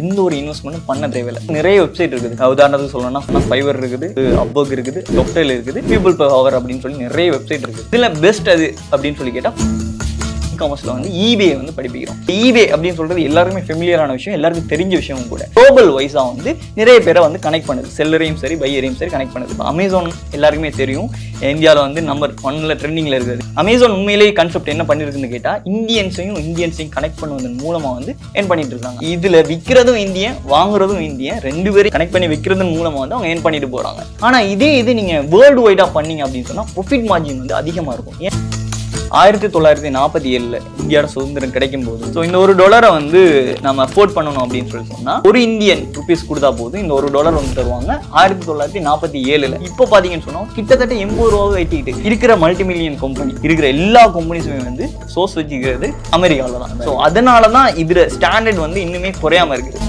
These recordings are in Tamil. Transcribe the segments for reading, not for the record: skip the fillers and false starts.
எந்த ஒரு இன்வெஸ்ட்மெண்ட்டும் பண்ண தேவையில்லை. நிறைய வெப்சைட் இருக்குது. உதாரணத்துக்கு சொல்லணும்னா ஃபைவர் இருக்குது, அப்வொர்க் இருக்குது, டொக்டைல் இருக்குது, பீப்புள் பர் ஹவர் அப்படின்னு சொல்லி நிறைய வெப்சைட் இருக்குது. இதுல பெஸ்ட் அது அப்படின்னு சொல்லி கேட்டா காமர்ஸ்ல வந்து ஈபே வந்து படிப்பிக்கிறோம். ஈபே அப்படின்னு சொல்றது எல்லாருமே ஃபெமிலியரான விஷயம், எல்லாருக்கும் தெரிஞ்ச விஷயமும் கூட. குளோபல் வைஸா வந்து நிறைய பேரை வந்து கனெக்ட் பண்ணுது. செல்லரையும் சரி பையரையும் சரி கனெக்ட் பண்ணுது. அமேசான் எல்லாருக்குமே தெரியும், இந்தியாவில் வந்து நம்பர் 1ல ட்ரெண்டிங்ல இருக்குது. அமேசான் உண்மையிலேயே கான்செப்ட் என்ன பண்ணிருக்குன்னு கேட்டா, இந்தியன்ஸையும் கனெக்ட் பண்ணுவதன் மூலமா வந்து ஏர்ன் பண்ணிட்டு இருக்காங்க. இதுல விற்கிறதும் இந்தியன், வாங்குறதும் இந்தியன், ரெண்டு பேரும் கனெக்ட் பண்ணி விற்கிறதன் மூலமா வந்து அவங்க ஏர்ன் பண்ணிட்டு போறாங்க. ஆனா இதே இது நீங்க வேர்ல்டு வைடா பண்ணீங்க அப்படின்னு சொன்னா ப்ராஃபிட் மார்ஜின் வந்து அதிகமா இருக்கும். 1947 இந்தியாவோட சுதந்திரம் கிடைக்கும் போது இந்த $1 வந்து நம்ம அஃபோர்ட் பண்ணணும் அப்படின்னு சொல்லி சொன்னா ஒரு இந்தியன் ருபீஸ் கொடுத்தா போதும் இந்த $1 வந்து தருவாங்க. 1947 இப்போ பாத்தீங்கன்னு சொன்னா கிட்டத்தட்ட 80 ரூபாவை வெட்டிட்டு இருக்கிற மல்டி மில்லியன் கம்பெனி இருக்கிற எல்லா கம்பெனிஸுமே வந்து சோர்ஸ் வச்சுக்கிறது அமெரிக்காவில தான். ஸோ அதனாலதான் இதுல ஸ்டாண்டர்ட் வந்து இன்னுமே குறையாம இருக்குது.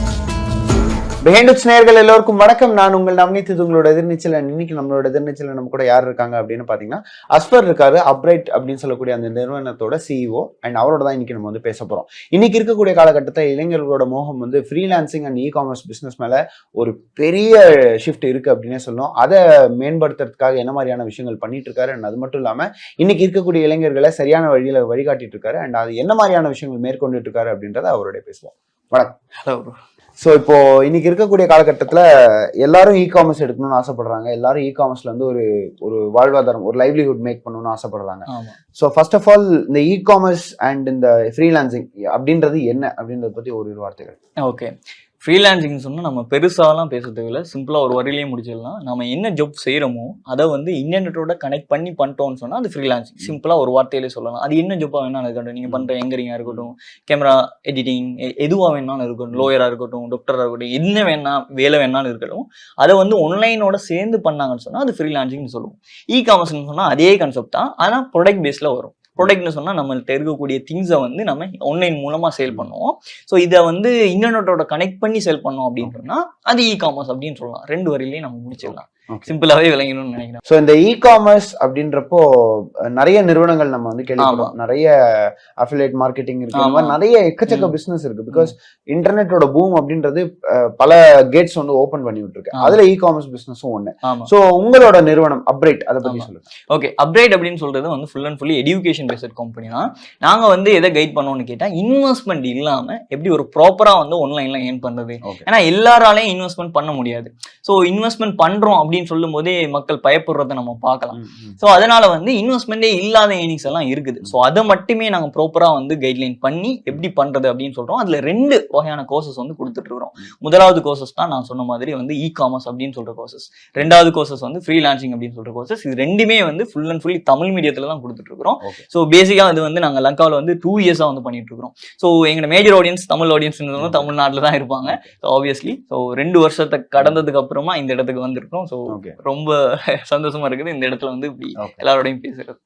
பிஹைண்ட் நேயர்கள் எல்லோருக்கும் வணக்கம். நான் உங்கள் நவநீத். இது உங்களோட எதிர்நீச்சல். இன்னைக்கு நம்மளோட எதிர்நீச்சல் நம்ம கூட யார் இருக்காங்க அப்படின்னு பாத்தீங்கன்னா அஸ்பர் இருக்காரு. அப்ரைட் அப்படின்னு சொல்லக்கூடிய அந்த நிறுவனத்தோட CEO அண்ட் அவரோட தான் இன்னைக்கு நம்ம வந்து பேச போறோம். இன்னைக்கு இருக்கக்கூடிய காலகட்டத்தை இளைஞர்களோட மோகம் வந்து ஃப்ரீலான்சிங் அண்ட் காமர்ஸ் பிசினஸ் மேல ஒரு பெரிய ஷிஃப்ட் இருக்கு அப்படின்னே சொல்லணும். அதை மேம்படுத்துறதுக்காக என்ன மாதிரியான விஷயங்கள் பண்ணிட்டு இருக்காரு அண்ட் அது மட்டும் இல்லாம இன்னைக்கு இருக்கக்கூடிய இளைஞர்களை சரியான வழியில வழிகாட்டிட்டு இருக்காரு அண்ட் அது என்ன மாதிரியான விஷயங்கள் மேற்கொண்டுட்டு இருக்காரு அப்படின்றத அவரோட பேசுவோம். வணக்கம். ஹலோ. ஸோ இப்போ இன்னைக்கு இருக்கக்கூடிய காலகட்டத்தில் எல்லாரும் காமர்ஸ் எடுக்கணும்னு ஆசைப்படுறாங்க. எல்லாரும் காமர்ஸ்ல வந்து ஒரு வாழ்வாதாரம், ஒரு லைவ்லிஹுட் மேக் பண்ணணும்னு ஆசைப்படுறாங்க. ஸோ ஃபர்ஸ்ட் ஆஃப் ஆல் இந்த காமர்ஸ் அண்ட் இந்த ஃப்ரீலான்சிங் அப்படின்றது என்ன அப்படின்றத பத்தி ஒரு வார்த்தைகள். ஓகே, ஃப்ரீலான்சிங் சொன்னால் நம்ம பெருசாலாம் பேச தேவையில்லை, சிம்பிளாக ஒரு வரியிலேயே முடிச்சிடலாம். நம்ம என்ன ஜாப் செய்கிறோமோ அதை வந்து இன்டர்நெட்டோட கனெக்ட் பண்ணிட்டோம்னு சொன்னால் அது ஃப்ரீலான்சிங். சிம்பிளாக ஒரு வார்த்தையிலே சொல்லலாம். அது என்ன ஜாப்பாக வேணாலும் இருக்கட்டும், நீங்கள் பண்ணுற எங்கரிங்காக இருக்கட்டும், கேமரா எடிட்டிங், எதுவாக வேணாலும் இருக்கட்டும், லோயராக இருக்கட்டும், டாக்டராக இருக்கட்டும், என்ன வேலை வேணாலும் இருக்கட்டும், அதை வந்து ஆன்லைனோட சேர்ந்து பண்ணாங்கன்னு சொன்னால் அது ஃப்ரீலான்சிங்னு சொல்லுவோம். காமர்ஸ்னு சொன்னால் அதே கான்செப்ட் தான், ஆனால் ப்ராடக்ட் பேஸில் வரும். ப்ராடக்ட்னு சொன்னால் நம்மள்ட்ட இருக்கக்கூடிய திங்ஸை வந்து நம்ம ஆன்லைன் மூலமாக சேல் பண்ணுவோம். ஸோ இதை வந்து இன்டர்நெட்டோட கனெக்ட் பண்ணி சேல் பண்ணோம் அப்படின்னு சொன்னால் அது காமர்ஸ் அப்படின்னு சொல்லலாம். ரெண்டு வரையிலேயே நம்ம முடிச்சிடலாம். சிம்பிளாவே விளங்கணும்னு நினைக்கிறேன். ஸோ இந்த காமர்ஸ் அப்படின்றப்போ நிறைய நிறுவனங்கள் நம்ம வந்து கேள்விப்படுறோம். நிறைய அஃபிலியேட் மார்க்கெட்டிங் இருக்கு, அந்த மாதிரி நிறைய எக்கச்சக்க பிசினஸ் இருக்கு. பிகாஸ் இன்டர்நெட்டோட பூம் அப்படின்றது பல கேட்ஸ் வந்து ஓபன் பண்ணி விட்டுருக்கு. அதுல காமர்ஸ் பிசினஸும் ஒண்ணு. ஸோ உங்களோட நிறுவனம் அப்ரைட், அதை பத்தி சொல்லுங்க. ஓகே, அப்ரைட் அப்படின்னு சொல்றது வந்து full and fully education based company தான். நாங்க வந்து எதை கைட் பண்ணோம்னு கேட்டா, இன்வெஸ்ட்மெண்ட் இல்லாம எப்படி ஒரு ப்ராப்பரா வந்து ஆன்லைன்ல ஏர்ன் பண்றது. ஏன்னா எல்லாராலையும் இன்வெஸ்ட்மெண்ட் பண்ண முடியாது. ஸோ இன்வெஸ்ட்மெண்ட் பண்றோம் அப்படின்னு சொல்லும் போதே மக்கள் பயப்படுறதை நம்ம பார்க்கலாம். ஸோ அதனால வந்து இன்வெஸ்ட்மெண்டே இல்லாத ஏர்னிங்ஸ் எல்லாம் இருக்குது. ஸோ அதை மட்டுமே நாங்க ப்ராப்பரா வந்து கைட்லைன் பண்ணி எப்படி பண்றது அப்படின்னு சொல்றோம். அதுல 2 வகையான கோர்சஸ் வந்து கொடுத்துட்டு இருக்கிறோம். முதலாவது கோர்சஸ் தான் நான் சொன்ன மாதிரி வந்து காமர்ஸ் அப்படின்னு சொல்ற கோர்சஸ். 2வது கோர்சஸ் வந்து ஃப்ரீலான்சிங் அப்படின்னு சொல்ற கோர்சஸ். இது ரெண்டுமே வந்து ஃபுல் அண்ட் ஃபுல்லி தமிழ் மீடியத்துல தான் கொடுத்துட்டு இருக்கிறோம். ஸோ பேசிக்கா அது வந்து நாங்க லங்காவில் வந்து 2 இயர்ஸா வந்து பண்ணிட்டு இருக்கிறோம். ஸோ எங்க மேஜர் ஆடியன்ஸ் தமிழ் ஆடியன்ஸ் தமிழ்நாட்டில் தான் இருப்பாங்க. ஸோ ஆப்வியஸ்லி 2 வருஷத்தை கடந்ததுக்கு அப்புறமா இந்த இடத்துக்கு வந்திருக்கோம். ஸோ ரொம்ப சந்தோஷமா இருக்குது இந்த இடத்துல வந்து இப்படி எல்லாரோடையும் பேசுறது.